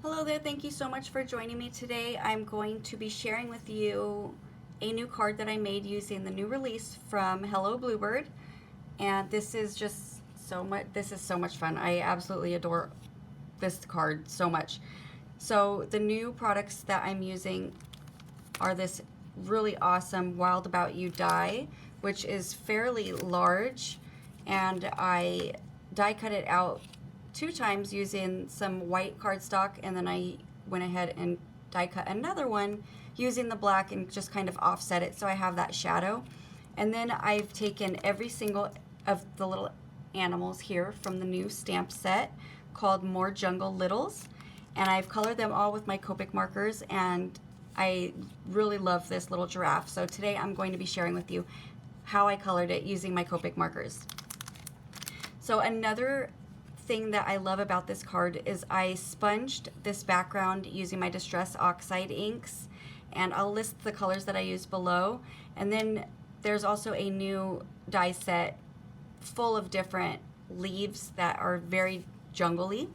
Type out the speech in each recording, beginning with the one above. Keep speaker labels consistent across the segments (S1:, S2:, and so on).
S1: Hello there, thank you so much for joining me today. I'm going to be sharing with you a new card that I made using the new release from Hello Bluebird. And this is just so much fun. I absolutely adore this card so much. So the new products that I'm using are this really awesome Wild About You die, which is fairly large, and I die cut it out 2 times using some white cardstock, and then I went ahead and die cut another one using the black and just kind of offset it so I have that shadow. And then I've taken every single of the little animals here from the new stamp set called More Jungle Littles, and I've colored them all with my Copic markers, and I really love this little giraffe. So today I'm going to be sharing with you how I colored it using my Copic markers. So another thing that I love about this card is I sponged this background using my Distress Oxide inks, and I'll list the colors that I used below. And then there's also a new die set full of different leaves that are very jungly,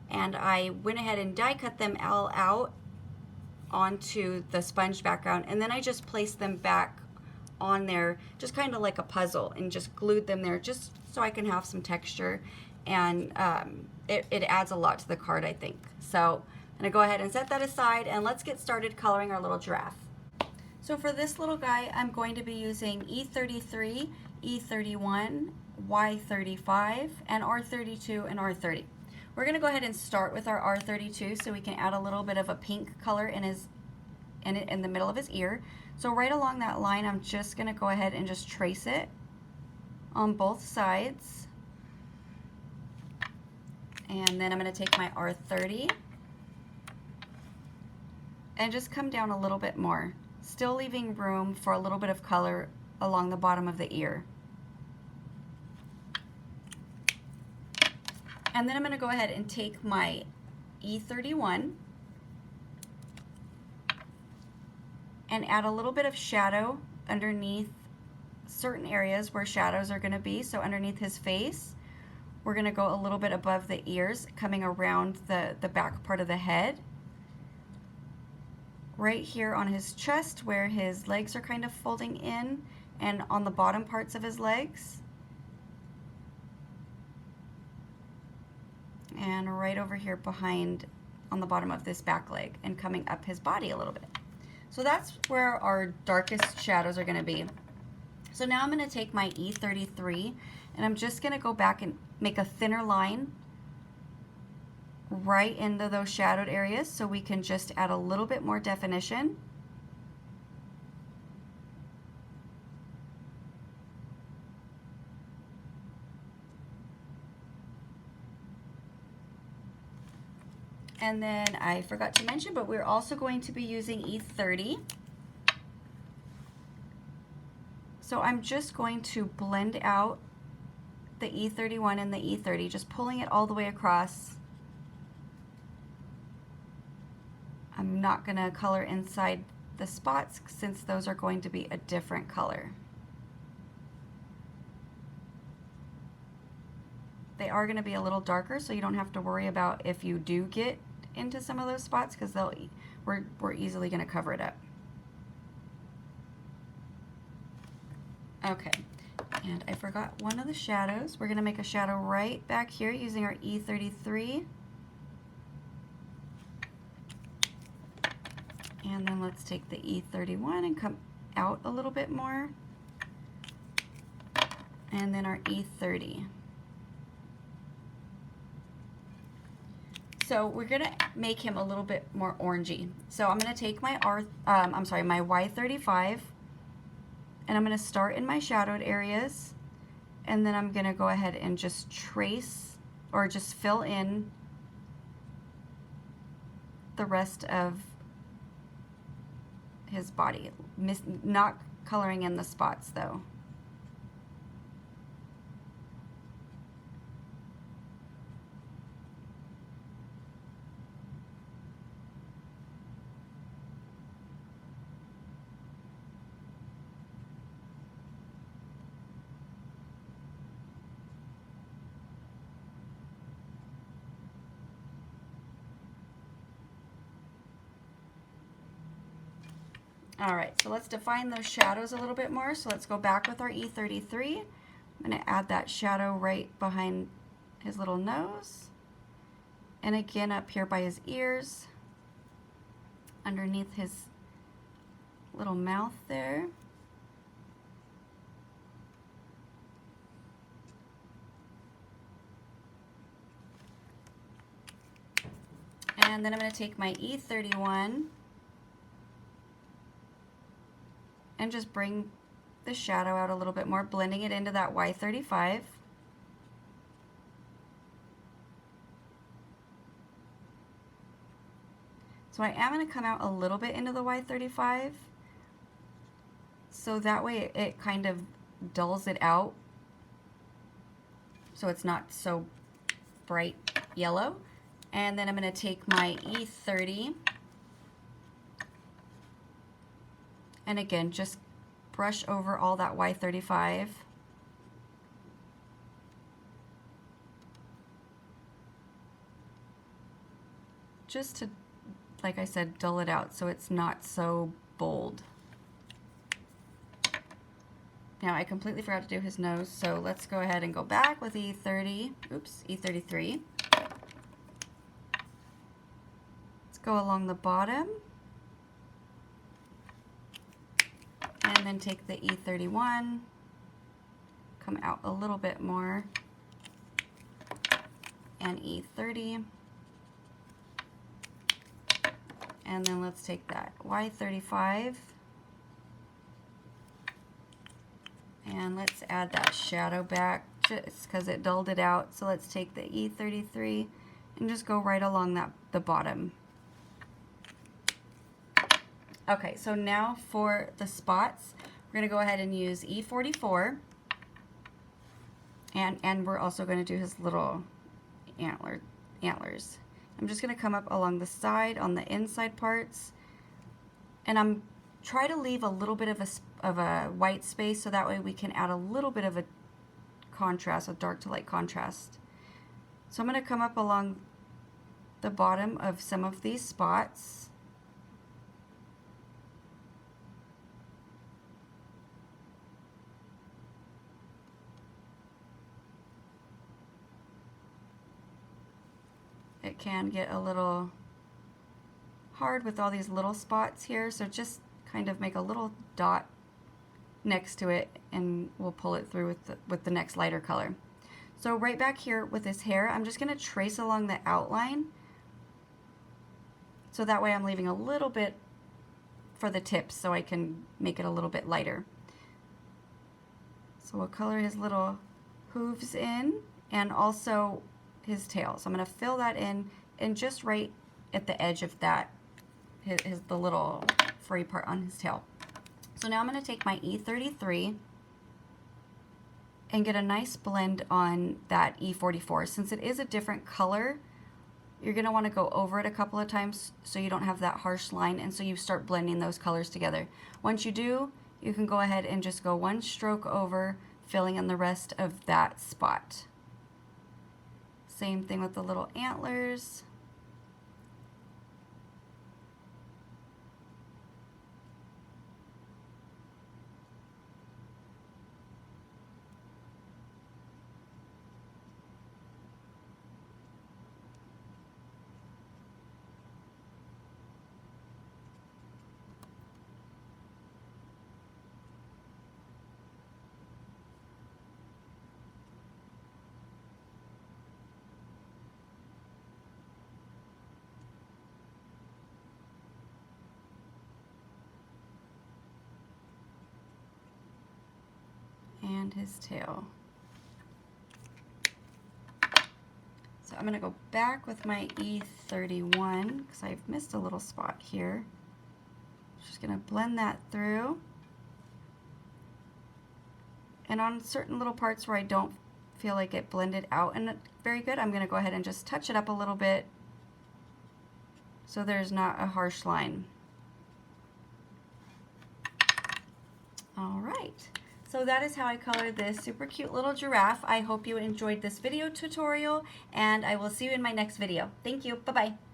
S1: and I went ahead and die cut them all out onto the sponge background, and then I just placed them back on there just kind of like a puzzle and just glued them there just so I can have some texture, and it adds a lot to the card, I think. So I'm gonna go ahead and set that aside, and let's get started coloring our little giraffe. So for this little guy, I'm going to be using E33, E31, Y35, and R32 and R30. We're gonna go ahead and start with our R32 so we can add a little bit of a pink color in the middle of his ear. So right along that line, I'm just gonna go ahead and just trace it on both sides. And then I'm gonna take my R30 and just come down a little bit more, still leaving room for a little bit of color along the bottom of the ear. And then I'm gonna go ahead and take my E31 and add a little bit of shadow underneath certain areas where shadows are gonna be. So underneath his face, we're gonna go a little bit above the ears, coming around the back part of the head. Right here on his chest where his legs are kind of folding in, and on the bottom parts of his legs. And right over here behind on the bottom of this back leg and coming up his body a little bit. So that's where our darkest shadows are gonna be. So now I'm gonna take my E33 and I'm just gonna go back and make a thinner line right into those shadowed areas so we can just add a little bit more definition. And then I forgot to mention, but we're also going to be using E30. So I'm just going to blend out the E31 and the E30, just pulling it all the way across. I'm not going to color inside the spots since those are going to be a different color. They are going to be a little darker, so you don't have to worry about if you do get into some of those spots, because we're easily going to cover it up. Okay, and I forgot one of the shadows. We're going to make a shadow right back here using our E33. And then let's take the E31 and come out a little bit more. And then our E30. So we're gonna make him a little bit more orangey. So I'm gonna take my my Y35, and I'm gonna start in my shadowed areas, and then I'm gonna go ahead and just trace or just fill in the rest of his body, not coloring in the spots though. All right, so let's define those shadows a little bit more. So let's go back with our E33. I'm going to add that shadow right behind his little nose. And again up here by his ears, underneath his little mouth there. And then I'm going to take my E31 and just bring the shadow out a little bit more, blending it into that Y35. So I am going to come out a little bit into the Y35, so that way it kind of dulls it out, so it's not so bright yellow. And then I'm going to take my E30 and again just brush over all that Y35. Just to, like I said, dull it out so it's not so bold. Now I completely forgot to do his nose, so let's go ahead and go back with E33. Let's go along the bottom and then take the E31, come out a little bit more, and E30. And then let's take that Y35 and let's add that shadow back just because it dulled it out. So let's take the E33 and just go right along the bottom. Okay, so now for the spots, we're going to go ahead and use E44, and we're also going to do his little antlers. I'm just going to come up along the side on the inside parts, and I'm try to leave a little bit of a white space so that way we can add a little bit of a contrast, a dark to light contrast. So I'm going to come up along the bottom of some of these spots. It can get a little hard with all these little spots here, so just kind of make a little dot next to it and we'll pull it through with the next lighter color. So right back here with his hair, I'm just going to trace along the outline, so that way I'm leaving a little bit for the tips so I can make it a little bit lighter. So we'll color his little hooves in and also his tail. So I'm going to fill that in and just right at the edge of that, the little furry part on his tail. So now I'm going to take my E33 and get a nice blend on that E44. Since it is a different color, you're going to want to go over it a couple of times so you don't have that harsh line, and so you start blending those colors together. Once you do, you can go ahead and just go one stroke over, filling in the rest of that spot. Same thing with the little antlers. And his tail. So I'm going to go back with my E31 because I've missed a little spot here. Just going to blend that through. And on certain little parts where I don't feel like it blended out and very good, I'm going to go ahead and just touch it up a little bit so there's not a harsh line. All right. So that is how I colored this super cute little giraffe. I hope you enjoyed this video tutorial, and I will see you in my next video. Thank you. Bye-bye.